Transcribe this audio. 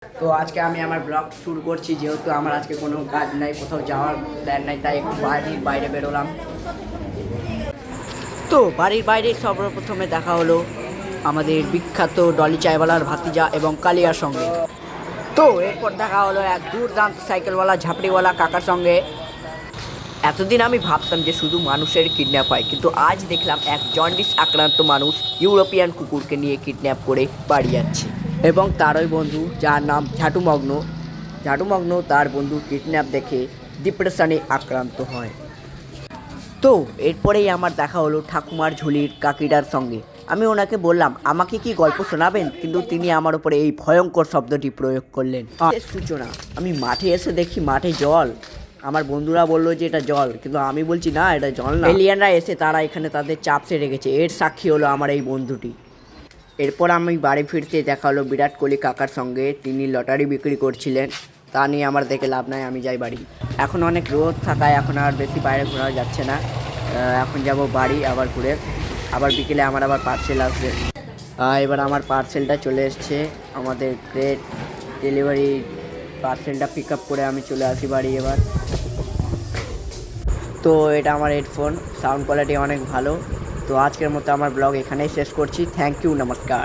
তো আজকে আমি আমার ব্লগ শুরু করছি, যেহেতু আমার আজকে কোনো কাজ নাই, কোথাও যাওয়ার প্ল্যান নাই, তাই একটু বাড়ির বাইরে বেরোলাম। তো বাড়ির বাইরে সর্বপ্রথমে দেখা হলো আমাদের বিখ্যাত ডলি চায়ওয়ালার ভাতিজা এবং কালিয়ার সঙ্গে। তো এরপর দেখা হলো এক দুর্দান্ত সাইকেলওয়ালা ঝাপড়িওয়ালা কাকার সঙ্গে। এতদিন আমি ভাবতাম যে শুধু মানুষের কিডন্যাপ হয়, কিন্তু আজ দেখলাম এক জন্ডিস আক্রান্ত মানুষ ইউরোপিয়ান কুকুরকে নিয়ে কিডন্যাপ করে বাড়ি যাচ্ছে, এবং তারই বন্ধু যার নাম ঝাঁটুমগ্ন। ঝাঁটুমগ্ন তার বন্ধু কিডন্যাপ দেখে ডিপ্রেশনে আক্রান্ত হয়। তো এরপরেই আমার দেখা হলো ঠাকুমার ঝুলির কাকিটার সঙ্গে। আমি ওনাকে বললাম আমাকে কি গল্প শোনাবেন, কিন্তু তিনি আমার উপরে এই ভয়ঙ্কর শব্দটি প্রয়োগ করলেন। সূচনা, আমি মাঠে এসে দেখি মাঠে জল। আমার বন্ধুরা বললো যে এটা জল, কিন্তু আমি বলছি না, এটা জল না। এলিয়ানরা এসে তারা এখানে তাদের চাপ সেরে গেছে, এর সাক্ষী হলো আমার এই বন্ধুটি। এরপর আমি বাড়ি ফিরতে দেখা হলো বিরাট কোহলি কাকার সঙ্গে। তিনি লটারি বিক্রি করছিলেন। তা নিয়ে আমার দেখে লাভ নাই, আমি যাই বাড়ি। এখন অনেক রোদ থাকায় এখন আর বেশি বাইরে ঘোরা যাচ্ছে না। এখন যাব বাড়ি আবার ঘুরে। আবার বিকেলে আমার আবার পার্সেল আসবে। এবার আমার পার্সেলটা চলে এসছে। আমাদের গ্রেট ডেলিভারি পার্সেলটা পিক আপ করে আমি চলে আসি বাড়ি এবার। তো এটা আমার হেডফোন, সাউন্ড কোয়ালিটি অনেক ভালো। তো আজকের মতো আমার ব্লগ এখানেই শেষ করছি। থ্যাংক ইউ, নমস্কার।